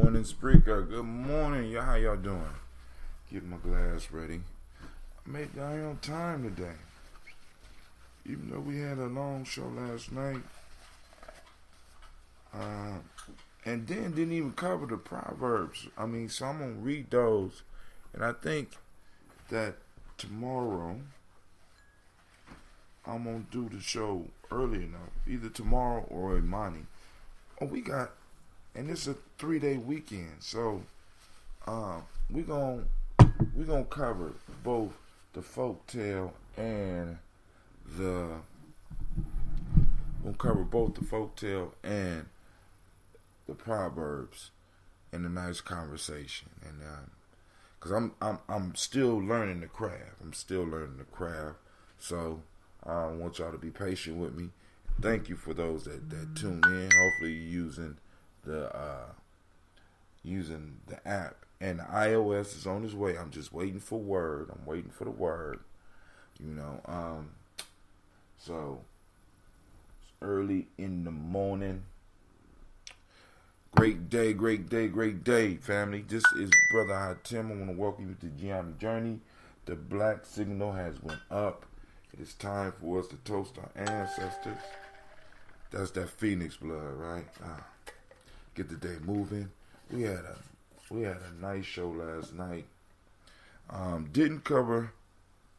Morning, Spreaker. Good morning. How y'all doing? Get my glass ready. I made it on time today. Even though we had a long show last night. And then didn't even cover the Proverbs. So I'm going to read those. And I think that tomorrow I'm going to do the show early enough. Either tomorrow or Imani. And it's a 3-day weekend. So we're gonna cover both the folktale and the Proverbs in a nice conversation. And because I'm still learning the craft. So I want y'all to be patient with me. Thank you for those that tune in. Hopefully you're using the app. And the iOS is on its way. I'm just waiting for Word. I'm waiting for the Word. So it's early in the morning. Great day, family. This is Brother Hatim. I want to welcome you to Gye-Nyame journey. The black signal has went up. It is time for us to toast our ancestors. That's that Phoenix blood, right? Get the day moving. We had a nice show last night. Didn't cover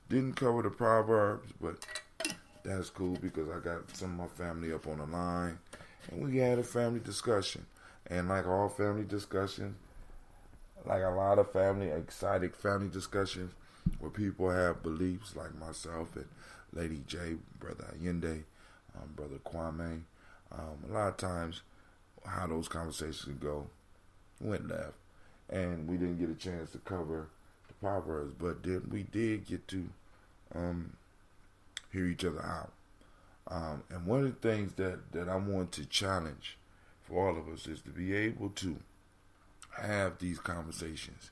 the Proverbs, but that's cool because I got some of my family up on the line, and we had a family discussion. And like all family discussions, like a lot of excited family discussions, where people have beliefs, like myself and Lady J, Brother Allende, Brother Kwame. A lot of times, how those conversations go went left, and we didn't get a chance to cover the Proverbs, but we did get to hear each other out. And one of the things that I want to challenge for all of us is to be able to have these conversations,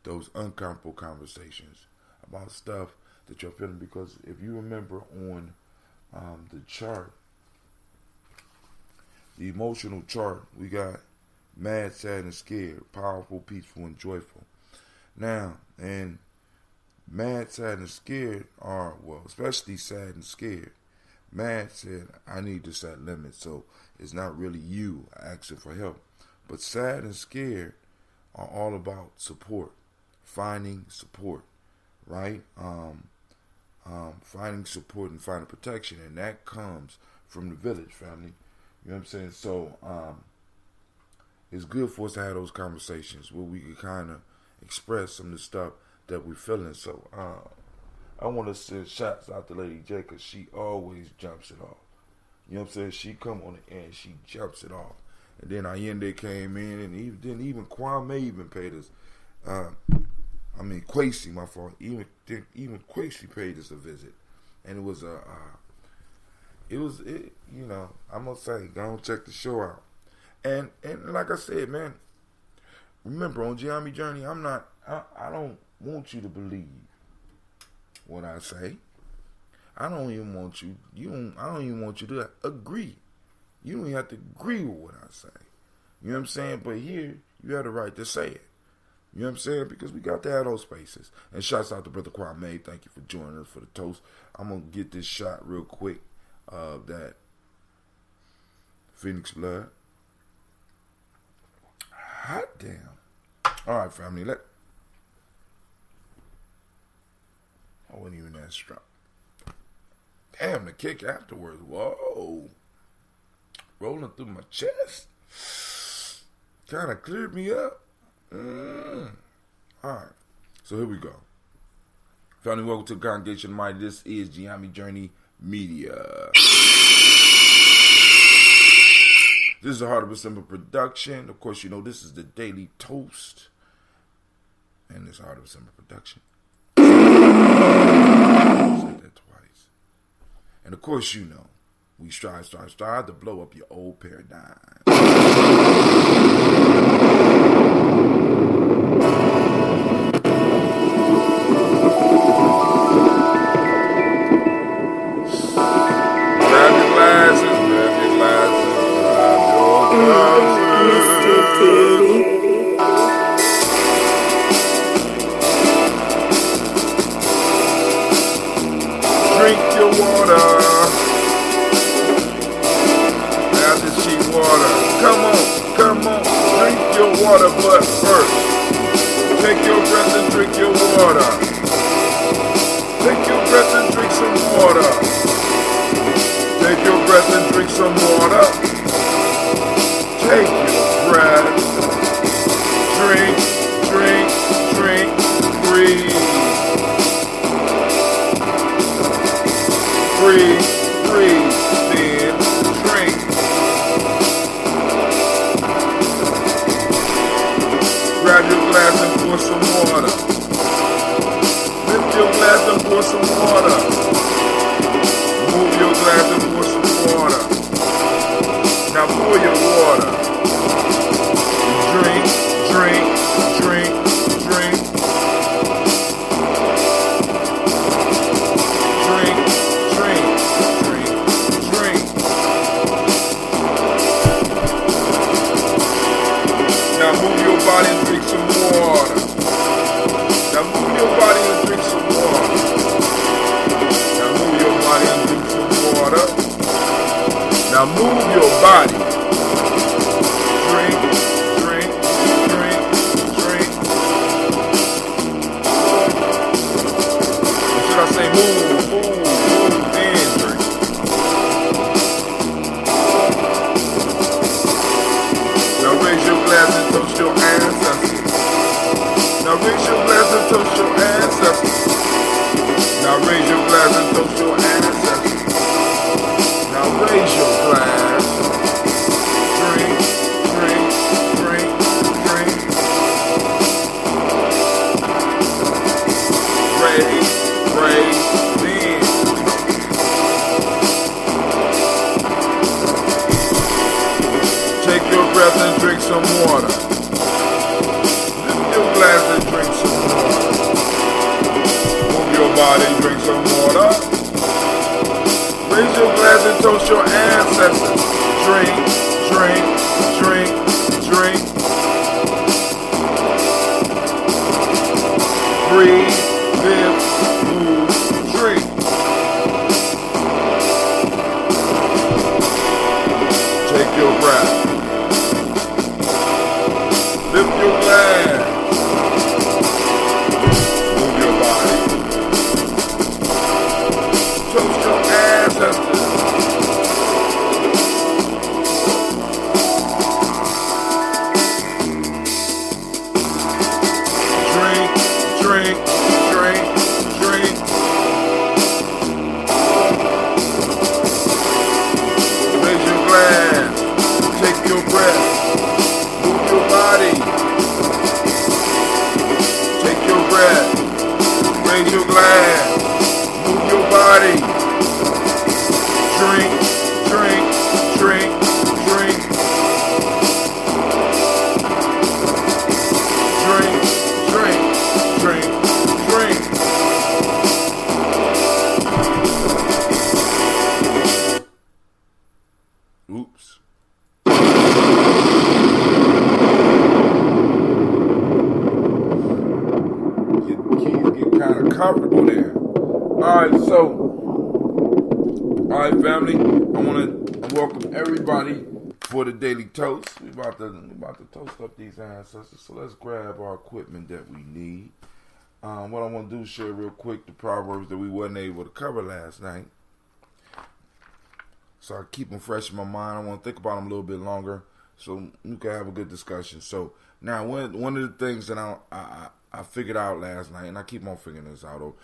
those uncomfortable conversations about stuff that you're feeling. Because if you remember on the chart, the emotional chart, we got mad, sad, and scared, powerful, peaceful, and joyful. Now, and mad, sad, and scared are, especially sad and scared. Mad said, I need to set limits, so it's not really you asking for help. But sad and scared are all about support, finding support, right? Finding support and finding protection, and that comes from the village, family. You know what I'm saying? So, it's good for us to have those conversations where we can kind of express some of the stuff that we're feeling. So, I want to send shots out to Lady J, because she always jumps it off. You know what I'm saying? She come on the end, she jumps it off. And then Allende came in, and even Kwame even paid us. Kwesi, my fault. Even Kwesi paid us a visit, and it was I'm gonna say, go check the show out. And like I said, man, remember on Gye-Nyame journey, I don't want you to believe what I say. I don't even want you to agree. You don't even have to agree with what I say. You know what I'm saying? But here, you have the right to say it. You know what I'm saying? Because we got to have those spaces. And shouts out to Brother Kwame. Thank you for joining us for the toast. I'm going to get this shot real quick of that Phoenix blood. Hot damn. All right, family. I wasn't even that strong. Damn, the kick afterwards. Whoa. Rolling through my chest. Kind of cleared me up. Alright. So here we go. Family, welcome to the Congregation of Mighty. This is Gye-Nyame Journey Media. This is a Heart of December production. Of course, you know this is the Daily Toast. And this Heart of December production. I said that twice. And of course, you know, we strive to blow up your old paradigm. Grab your glasses, grab your glasses. water, but first, take your breath and drink your water. Take your breath and drink some water. Take your breath and drink some water. Take your breath. Drink, drink, drink, breathe. Breathe, breathe, then drink. Grab your glass and pour some water. Lift your glass and pour some water. Move your glass and pour some water. Now pour your water. Drink, drink, drink, drink. Drink, drink, drink, drink. Now move your body and drink some water. Now move your body and drink some water. Now move your body and drink some water. Now move your body. Drink, drink, drink, drink. Or should I say move, then drink. Now raise your glass and toast your ancestors. Now raise your glass and toast your ancestors. Now raise your glass and toast your ancestors. Now raise your glass. Drink, drink, drink, drink. Raise, raise, then. Take your breath and drink some water. Lift your glass and drink some water. Move your body, drink some water. Raise your glass and toast your ancestors. Drink, drink, drink, drink. Breathe, live, move, drink. Take your breath. Lift your glass. Move your body. Toast your ancestors. Drink, drink, drink, drink. Raise your glass. Take your breath. Move your body. Take your breath. Raise your glass. Move your body. Drink, drink, drink, drink. Drink, drink, drink, drink. Oops. Get kind of comfortable there. Alright, family. I want to welcome everybody for the Daily Toast. We about to toast up these ancestors. So let's grab our equipment that we need. What I want to do is share real quick the proverbs that we wasn't able to cover last night. So I keep them fresh in my mind. I want to think about them a little bit longer so we can have a good discussion. So now one of the things that I figured out last night, and I keep on figuring this out,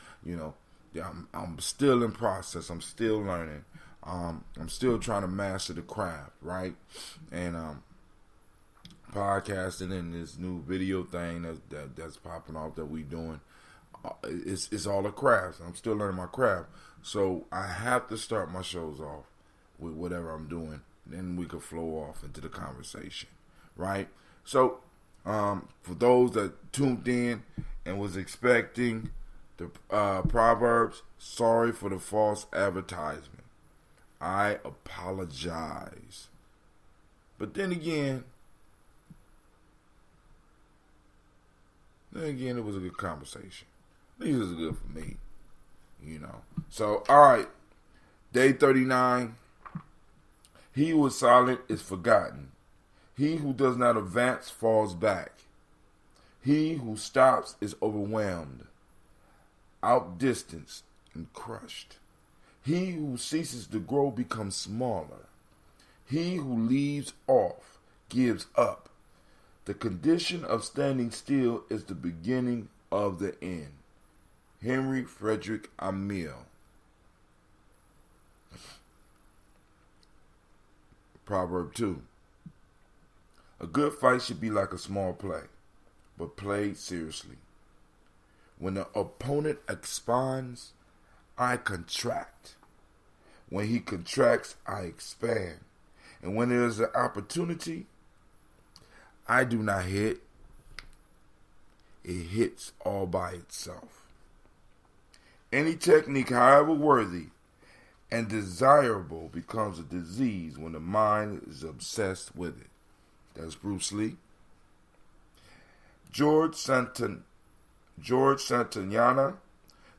I'm still in process. I'm still learning. I'm still trying to master the craft, right? And podcasting and this new video thing that's popping off that we doing, it's all a craft. I'm still learning my craft, so I have to start my shows off with whatever I'm doing. Then we can flow off into the conversation, right? So, for those that tuned in and was expecting the Proverbs, sorry for the false advertisement. I apologize. But then again, it was a good conversation. These was good for me, So, all right, day 39. He who is silent is forgotten. He who does not advance falls back. He who stops is overwhelmed, outdistanced, and crushed. He who ceases to grow becomes smaller. He who leaves off gives up. The condition of standing still is the beginning of the end. Henry Frederick Emile. Proverb 2. A good fight should be like a small play, but played seriously. When the opponent expands, I contract. When he contracts, I expand. And when there is an opportunity, I do not hit. It hits all by itself. Any technique, however worthy and desirable, becomes a disease when the mind is obsessed with it. That's Bruce Lee. George Santayana.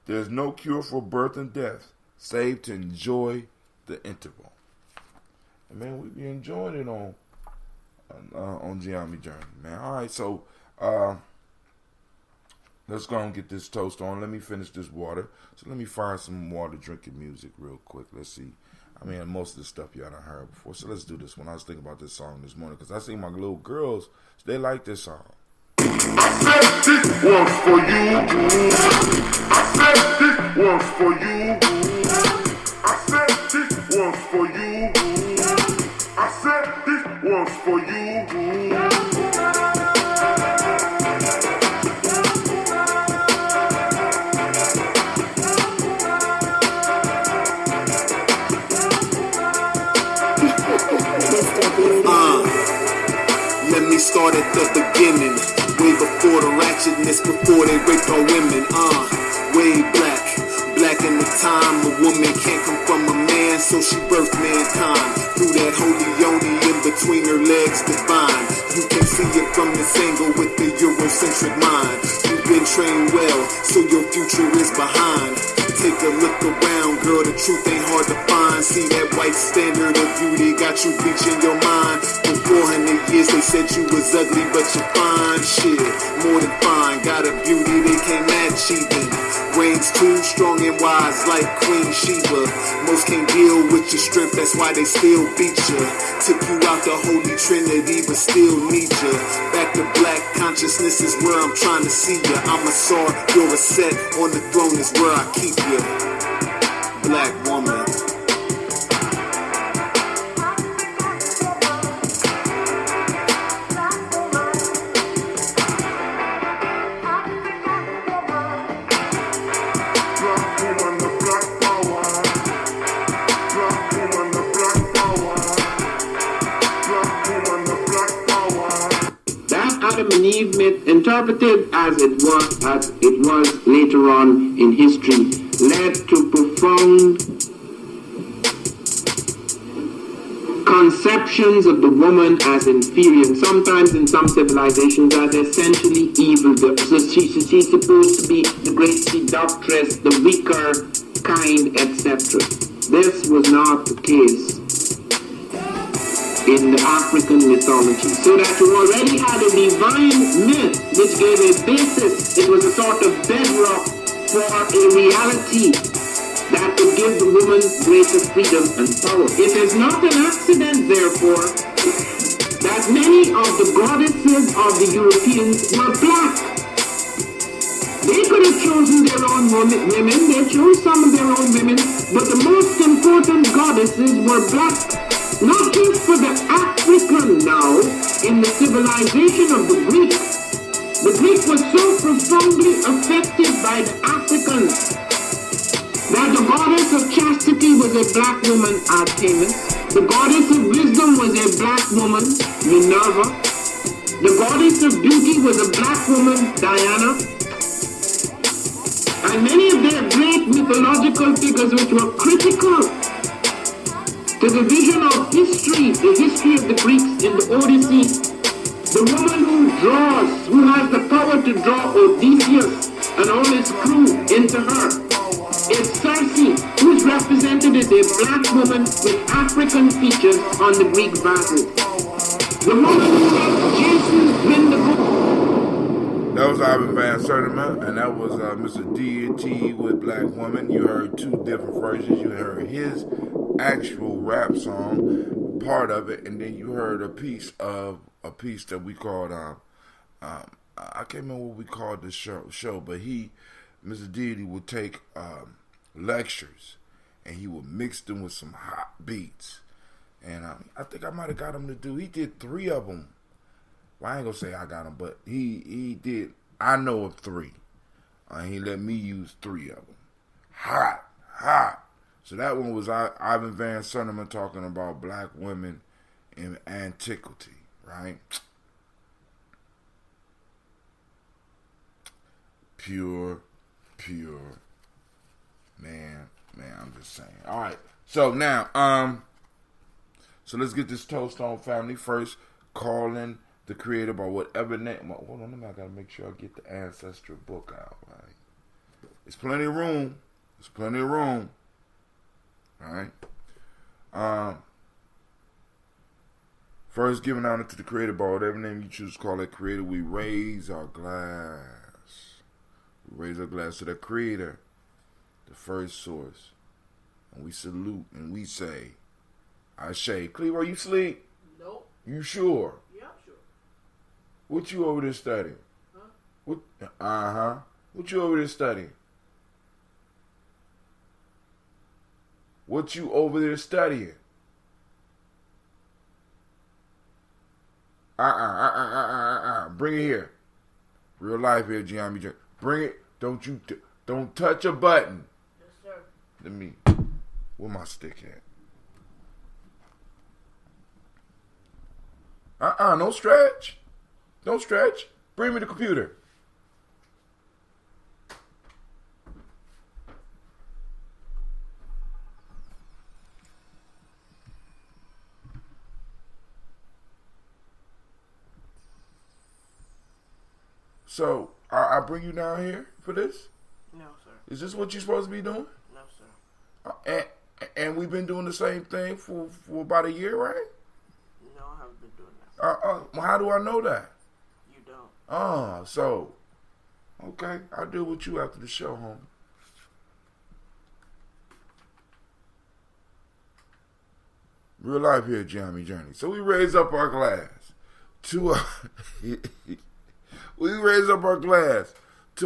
There is no cure for birth and death, save to enjoy the interval. And man, we be enjoying it on Gye-Nyame Journey, man. All right, so let's go and get this toast on. Let me finish this water. So let me find some water drinking music real quick. Let's see. I mean, most of the stuff y'all done heard before. So let's do this one. I was thinking about this song this morning because I see my little girls, they like this song. I said this was for you. I said this was for you. I said this was for you. I said this was for you. Let me start at the beginning. Way before the ratchetness, before they raped our women. Way black in the time. A woman can't come from a man, so she birthed mankind. Through that holy yoni in between her legs, divine. You can see it from this angle with the Eurocentric mind. You've been trained well, so your future is behind. Take a look around, girl, the truth ain't hard to find. See that white standard of beauty got you bleaching your mind. For 400 years they said you was ugly, but you're fine. Shit, more than fine. Got a beauty they can't match even. Brains too strong and wise like Queen Sheba. Most can't deal with your strength, that's why they still beat you. Took you out the Holy Trinity, but still need you. Back to black consciousness is where I'm trying to see you. I'm a sword, you're a set, on the throne is where I keep you. Black woman. Adam and Eve myth, interpreted as it was later on in history, led to profound conceptions of the woman as inferior, and sometimes in some civilizations as essentially evil. So she's supposed to be the great seductress, the weaker kind, etc. This was not the case in the African mythology. So that you already had a divine myth which gave a basis. It was a sort of bedrock for a reality that would give the woman greater freedom and power. It is not an accident, therefore, that many of the goddesses of the Europeans were black. They could have chosen their own women, they chose some of their own women, but the most important goddesses were black. Not just for the African now, in the civilization of the Greek. The Greek was so profoundly affected by the Africans that the goddess of chastity was a black woman, Artemis. The goddess of wisdom was a black woman, Minerva. The goddess of beauty was a black woman, Diana. And many of their great mythological figures which were critical to the vision of history, the history of the Greeks in the Odyssey, the woman who has the power to draw Odysseus and all his crew into her, is Circe, who is represented as a black woman with African features on the Greek vases. The woman said, Jason, win the book. That was Ivan Van Sertima, and that was Mr. D&T with Black Woman. You heard two different versions. You heard his actual rap song, part of it, and then you heard a piece that we called I can't remember what we called the show, but Mr. D&T would take lectures and he would mix them with some hot beats. And I think I might have got him to do. He did 3 of them. Well, I ain't gonna say I got him, but he did. I know of 3. He let me use 3 of them. Hot. So that one was Ivan Van Sertima talking about black women in antiquity, right? Pure, man, I'm just saying. All right, so now, so let's get this toast on, family. First, calling the creator by whatever name. Hold on, I gotta make sure I get the ancestral book out. Right, there's plenty of room. All right. First, giving honor to the creator by whatever name you choose to call that creator. We raise our glass. We raise our glass to the creator, the first source, and we salute and we say, Ashe. Cleaver, you sleep? Nope. You sure? Yeah, I'm sure. What you over there studying? Huh? What you over there studying? What you over there studying? Bring it here. Real life here, Gye-Nyame. Bring it. Don't touch a button. Yes, sir. Let me. Where my stick at? Don't stretch. Don't stretch. Bring me the computer. So, I bring you down here for this? No, sir. Is this what you're supposed to be doing? No, sir. And we've been doing the same thing for about a year, right? No, I haven't been doing that. How do I know that? You don't. So, okay, I'll deal with you after the show, homie. Real life here, Gye-Nyame Journey. So we raise up our glass to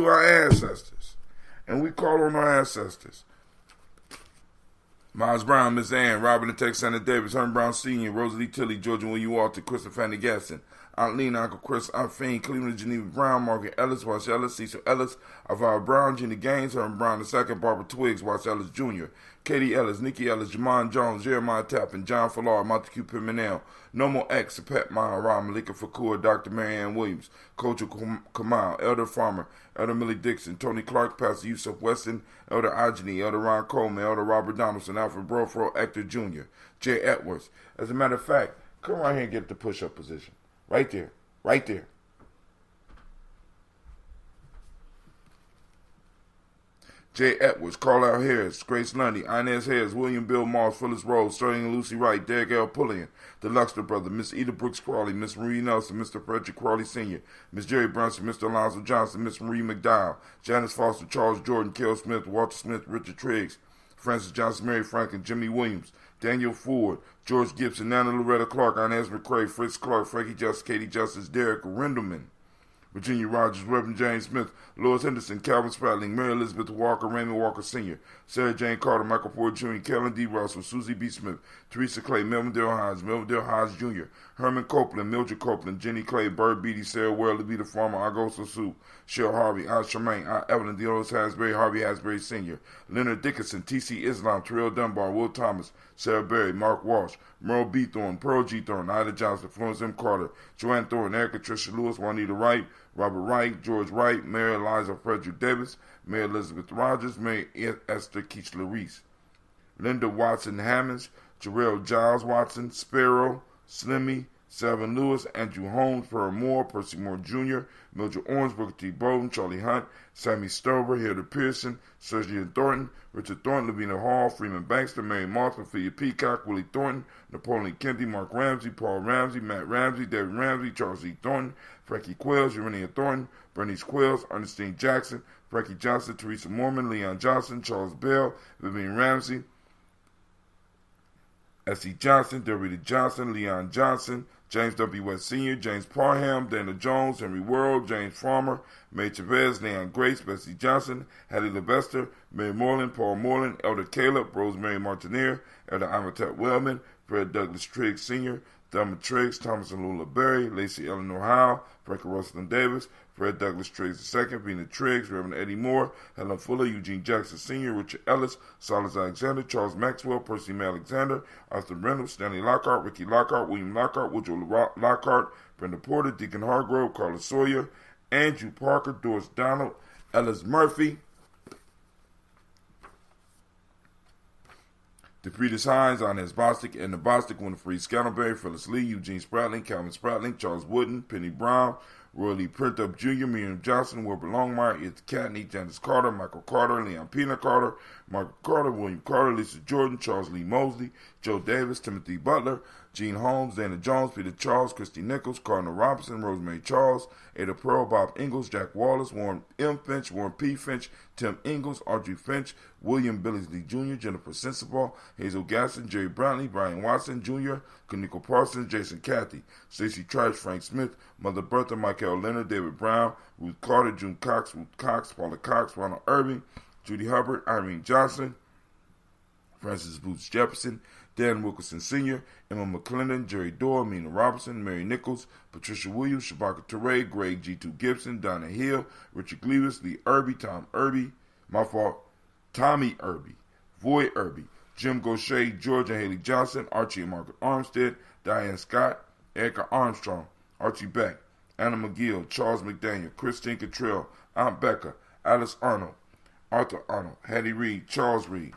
our ancestors, and we call on our ancestors. Miles Brown, Miss Ann, Robin and Tex Santa Davis, Herman Brown Sr., Rosalie Tilley, Georgia William Walter, Christopher Fanny Gaston, Aunt Lena, Uncle Chris, Aunt Fiend, Cleveland Geneva Brown, Margaret Ellis, Watch Ellis, Cecil Ellis, Alvaro Brown, Jenny Gaines, Herman Brown II, Barbara Twiggs, Watch Ellis Jr., Katie Ellis, Nikki Ellis, Jamon Jones, Jeremiah Tappan, John Fallar, Montague Pimenel, Nomo X, Pet Mile, Ron Malika Fakur, Dr. Marianne Williams, Coach Kamal, Elder Farmer, Elder Millie Dixon, Tony Clark, Pastor Yusuf Weston, Elder Ajani, Elder Ron Coleman, Elder Robert Donaldson, Alfred Brofro, Hector Jr., Jay Edwards. As a matter of fact, come right here and get the push-up position. Right there. Right there. Jay Edwards, Carlisle Harris, Grace Lundy, Inez Harris, William Bill Moss, Phyllis Rose, Sterling Lucy Wright, Derek L. Pullian, the Luxter brother, Miss Eda Brooks Crawley, Miss Marie Nelson, Mr. Frederick Crawley Sr., Miss Jerry Brunson, Mr. Alonzo Johnson, Miss Marie McDowell, Janice Foster, Charles Jordan, Kel Smith, Walter Smith, Richard Triggs, Francis Johnson, Mary Franklin, Jimmy Williams, Daniel Ford, George Gibson, Nana Loretta Clark, Inez McCrae, Fritz Clark, Frankie Justice, Katie Justice, Derek Rendelman, Virginia Rogers, Reverend James Smith, Lois Henderson, Calvin Spratling, Mary Elizabeth Walker, Raymond Walker Sr., Sarah Jane Carter, Michael Ford Jr., Kellen D. Russell, Susie B. Smith, Teresa Clay, Melvin Dale Hodge Jr., Herman Copeland, Mildred Copeland, Jenny Clay, Bird Beatty, Sarah Ware, Levita Farmer, Augusto Soup, Cheryl Harvey, Aunt Charmaine, Aunt Evelyn, Deolis Hasbury, Harvey Hasbury Sr., Leonard Dickinson, T.C. Islam, Terrell Dunbar, Will Thomas, Sarah Berry, Mark Walsh, Merle B. Thorne, Pearl G. Thorne, Ida Johnson, Florence M. Carter, Joanne Thorne, Erica Tricia Lewis, Juanita Wright, Robert Wright, George Wright, Mary Eliza Frederick Davis, Mary Elizabeth Rogers, Mary Esther Keachler Reese, Linda Watson Hammonds, Jarrell Giles Watson, Sparrow, Slimmy, Selvin Lewis, Andrew Holmes, Pearl Moore, Percy Moore Jr., Mildred Orange, Booker T. Bowden, Charlie Hunt, Sammy Stover, Hilda Pearson, Sergio Thornton, Richard Thornton, Lavina Hall, Freeman Bankston, Mary Martha, Ophelia Peacock, Willie Thornton, Napoleon Kennedy, Mark Ramsey, Paul Ramsey, Matt Ramsey, David Ramsey, Charles E. Thornton, Frankie Quills, Urania Thornton, Bernice Quills, Ernestine Jackson, Frankie Johnson, Teresa Mormon, Leon Johnson, Charles Bell, Vivian Ramsey, S.E. Johnson, Dorita Johnson, Leon Johnson, James W. West Sr., James Parham, Dana Jones, Henry Worrell, James Farmer, May Chavez, Leon Grace, Bessie Johnson, Hattie Levester, Mary Moreland, Paul Moreland, Elder Caleb, Rosemary Martineer, Elder Amatet Wellman, Fred Douglas Triggs Sr., Thelma Triggs, Thomas and Lula Berry, Lacey Eleanor Howe, Frankie Russell Davis, Fred Douglas Triggs II, Vina Triggs, Reverend Eddie Moore, Helen Fuller, Eugene Jackson Sr., Richard Ellis, Silas Alexander, Charles Maxwell, Percy May Alexander, Arthur Reynolds, Stanley Lockhart, Ricky Lockhart, William Lockhart, Woodrow Lockhart, Brenda Porter, Deacon Hargrove, Carla Sawyer, Andrew Parker, Doris Donald, Ellis Murphy, DePretis Hines, Inez Bostic, Edna Bostic, Winifred Scantleberry, Phyllis Lee, Eugene Spratling, Calvin Spratling, Charles Wooden, Penny Brown, Roy Lee Printup Jr., Miriam Johnson, Wilbur Longmire, Edith Catney, Janice Carter, Michael Carter, Leon Pina Carter, Margaret Carter, William Carter, Lisa Jordan, Charles Lee Mosley, Joe Davis, Timothy Butler, Gene Holmes, Dana Jones, Peter Charles, Christy Nichols, Cardinal Robinson, Rosemary Charles, Ada Pearl, Bob Ingalls, Jack Wallace, Warren M. Finch, Warren P. Finch, Tim Ingalls, Audrey Finch, William Billingsley Jr., Jennifer Sensible, Hazel Gasson, Jerry Brantley, Brian Watson Jr., Kaniko Parsons, Jason Cathy, Stacey Trice, Frank Smith, Mother Bertha, Michael Leonard, David Brown, Ruth Carter, June Cox, Ruth Cox, Paula Cox, Ronald Irving, Judy Hubbard, Irene Johnson, Francis Boots Jefferson, Dan Wilkerson Sr., Emma McClendon, Jerry Dorr, Mina Robinson, Mary Nichols, Patricia Williams, Shabaka Teray, Greg G2 Gibson, Donna Hill, Richard Gleavis, Lee Irby, Tom Irby, Tommy Irby, Voy Irby, Jim Gaucher, Georgia Haley Johnson, Archie and Margaret Armstead, Diane Scott, Erica Armstrong, Archie Beck, Anna McGill, Charles McDaniel, Christine Cottrell, Aunt Becca, Alice Arnold, Arthur Arnold, Hattie Reed, Charles Reed,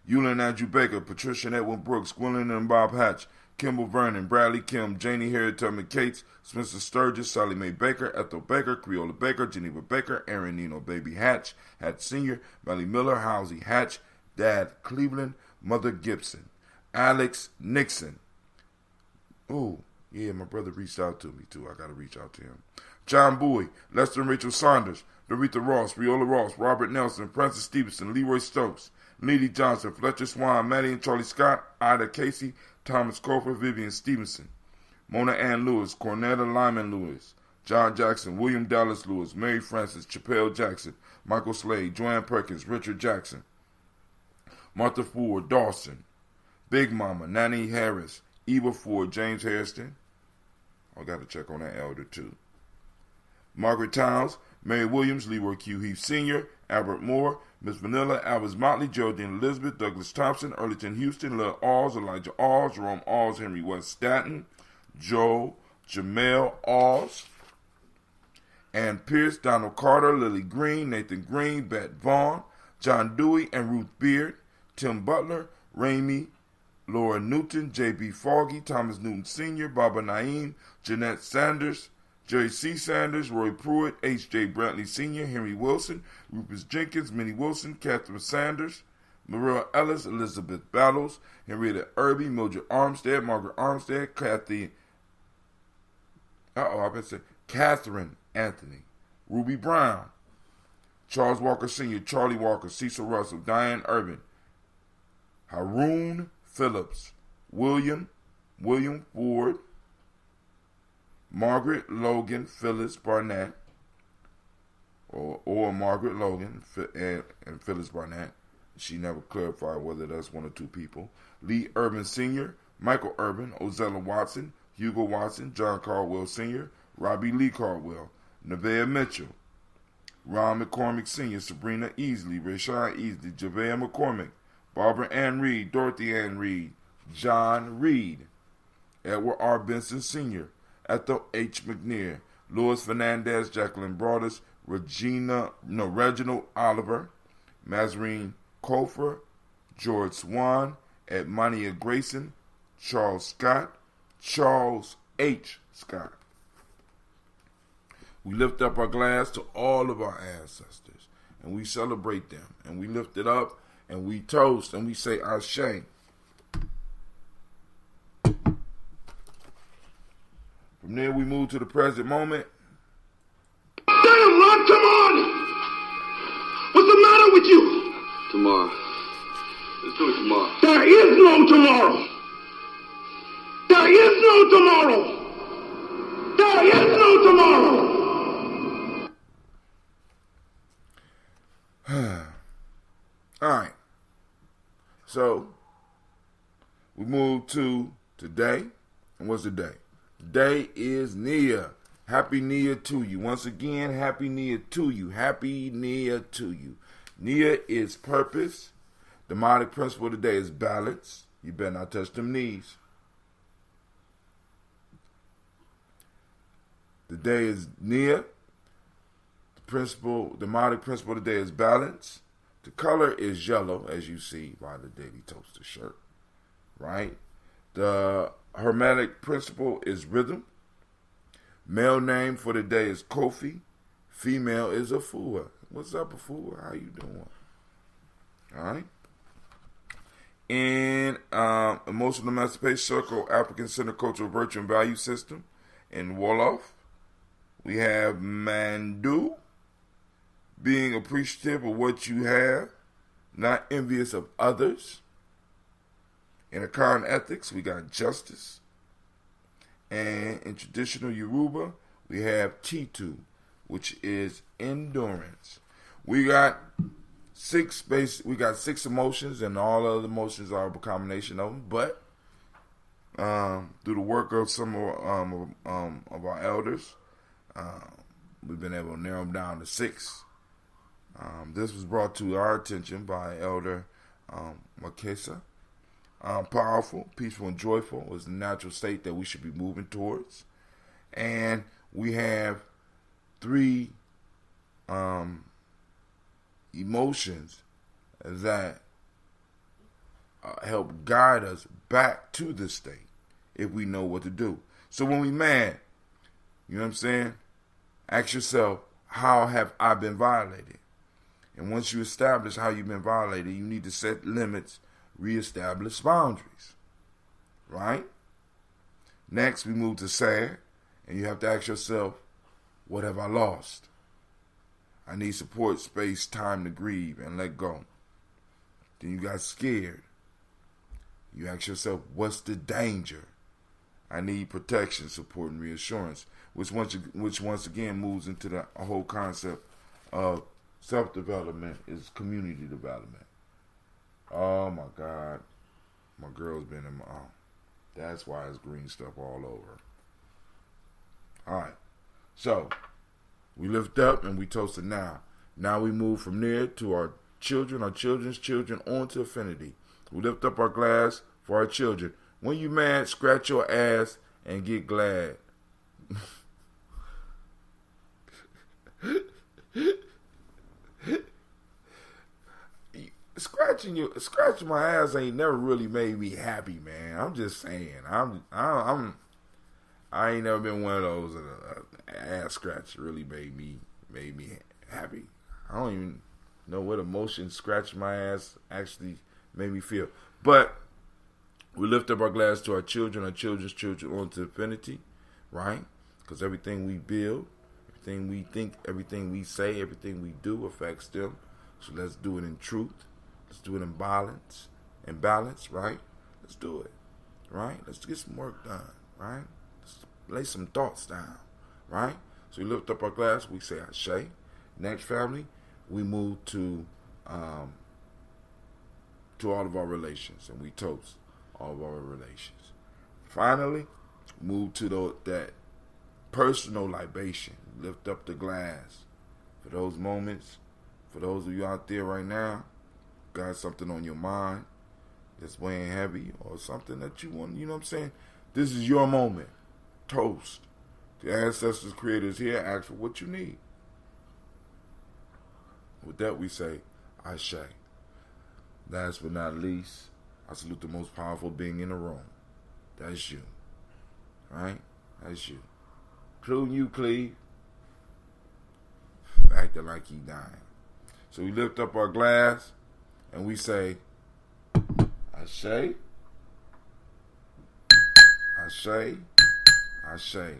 Eula and Andrew Baker, Patricia and Edwin Brooks, Gwendolyn and Bob Hatch, Kimball Vernon, Bradley Kim, Janie Harriet Tubman Cates, Spencer Sturgis, Sally Mae Baker, Ethel Baker, Creola Baker, Geneva Baker, Aaron Nino Baby Hatch, Hatch Sr., Melly Miller, Housie Hatch, Dad Cleveland, Mother Gibson, Alex Nixon. Oh, yeah, my brother reached out to me too. I got to reach out to him. John Bowie, Lester and Rachel Saunders, Doretha Ross, Riola Ross, Robert Nelson, Francis Stevenson, Leroy Stokes, Neely Johnson, Fletcher Swan, Maddie and Charlie Scott, Ida Casey, Thomas Cofer, Vivian Stevenson, Mona Ann Lewis, Cornetta Lyman Lewis, John Jackson, William Dallas Lewis, Mary Francis, Chappelle Jackson, Michael Slade, Joanne Perkins, Richard Jackson, Martha Ford, Dawson, Big Mama, Nanny Harris, Eva Ford, James Hairston. I got to check on that elder too. Margaret Towns, Mary Williams, Leroy Q. Heath Sr., Albert Moore, Miss Vanilla, Albert Motley, Geraldine Elizabeth, Douglas Thompson, Earlington Houston, Lil Alls, Elijah Alls, Jerome Alls, Henry West Staton, Joe, Jamel Alls, Ann Pierce, Donald Carter, Lily Green, Nathan Green, Bet Vaughn, John Dewey and Ruth Beard, Tim Butler, Ramey, Laura Newton, J.B. Foggy, Thomas Newton Sr., Baba Naeem, Jeanette Sanders, Jerry C. Sanders, Roy Pruitt, H.J. Brantley Sr., Henry Wilson, Rufus Jenkins, Minnie Wilson, Catherine Sanders, Maria Ellis, Elizabeth Battles, Henrietta Irby, Mildred Armstead, Margaret Armstead, Catherine Anthony, Ruby Brown, Charles Walker Sr., Charlie Walker, Cecil Russell, Diane Urban, Haroon Phillips, William Ford, Margaret Logan Phyllis Barnett, or Margaret Logan and Phyllis Barnett. She never clarified whether that's one or two people. Lee Urban Sr., Michael Urban, Ozella Watson, Hugo Watson, John Caldwell Sr., Robbie Lee Caldwell, Nevaeh Mitchell, Ron McCormick Sr., Sabrina Easley, Rashad Easley, Javea McCormick, Barbara Ann Reed, Dorothy Ann Reed, John Reed, Edward R. Benson Sr., Ethel H. McNair, Louis Fernandez, Jacqueline Broadus, Reginald Oliver, Mazarine Kofer, George Swan, Edmonia Grayson, Charles Scott, Charles H. Scott. We lift up our glass to all of our ancestors, and we celebrate them, and we lift it up, and we toast, and we say Ashe. From there, we move to the present moment. Damn, Ron, come on! What's the matter with you? Tomorrow. Let's do it tomorrow. There is no tomorrow. There is no tomorrow. There is no tomorrow. All right. So, we move to today. And what's the day? Today is Nia. Happy Nia to you. Once again, Happy Nia to you. Happy Nia to you. Nia is purpose. The demonic principle of the day is balance. You better not touch them knees. The day is Nia. The demonic principle of the day is balance. The color is yellow, as you see by the Daily Toaster shirt. Right? The hermetic principle is rhythm. Male name for the day is Kofi. Female is Afua. What's up, Afua? How you doing? All right. In Emotional Emancipation Circle, African Center Cultural Virtue and Value System in Wolof, we have Mandu, being appreciative of what you have, not envious of others. In Akan Ethics, we got justice. And in traditional Yoruba, we have Titu, which is endurance. We got six emotions, and all other emotions are a combination of them. But through the work of some of our elders, we've been able to narrow them down to 6. This was brought to our attention by Elder Makesa. Powerful, peaceful, and joyful is the natural state that we should be moving towards. And we have 3 emotions that help guide us back to this state if we know what to do. So when we mad, you know what I'm saying? Ask yourself, how have I been violated? And once you establish how you've been violated, you need to set limits, reestablish boundaries. Right? Next, we move to sad, and you have to ask yourself, what have I lost? I need support, space, time to grieve and let go. Then you got scared. You ask yourself, what's the danger? I need protection, support, and reassurance, which once again moves into the whole concept of self-development is community development. Oh my God. My girl's been in my that's why it's green stuff all over. Alright. So, we lift up and we toast it now. Now we move from there to our children, our children's children, on to affinity. We lift up our glass for our children. When you mad, scratch your ass and get glad. Scratching my ass ain't never really made me happy, man. I'm just saying. I ain't never been one of those ass scratch really made me happy. I don't even know what emotion scratching my ass actually made me feel. But we lift up our glass to our children, our children's children, on to infinity, right? Because everything we build, everything we think, everything we say, everything we do affects them. So let's do it in truth. Let's do it in balance, right? Let's do it, right? Let's get some work done, right? Let's lay some thoughts down, right? So we lift up our glass, we say Ashe. Next, family, we move to all of our relations, and we toast all of our relations. Finally, move to that personal libation. Lift up the glass for those moments. For those of you out there right now, got something on your mind that's weighing heavy, or something that you want, you know what I'm saying? This is your moment. Toast. The ancestors, creators here, ask for what you need. With that, we say, Ashe. Last but not least, I salute the most powerful being in the room. That's you. Right? That's you. Including you, Cleve. Acting like he dying. So we lift up our glass and we say, Ashe, Ashe, Ashe.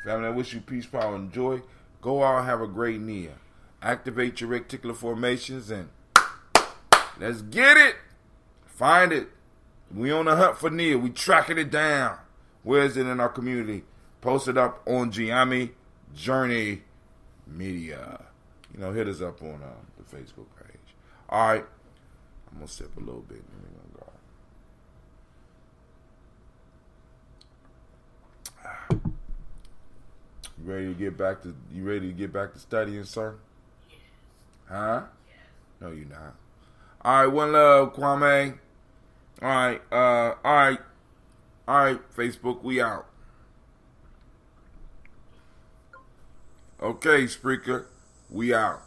Family, I wish you peace, power, and joy. Go out and have a great Nia. Activate your reticular formations and let's get it. Find it. We on the hunt for Nia. We tracking it down. Where is it in our community? Post it up on Gye-Nyame Journey Media. You know, hit us up on the Facebook page. All right. I'm going to sip a little bit. Then we're going to go. You ready to get back to studying, sir? Yes. Huh? Yes. No, you're not. All right, one love, Kwame. All right, Facebook, we out. Okay, Spreaker, we out.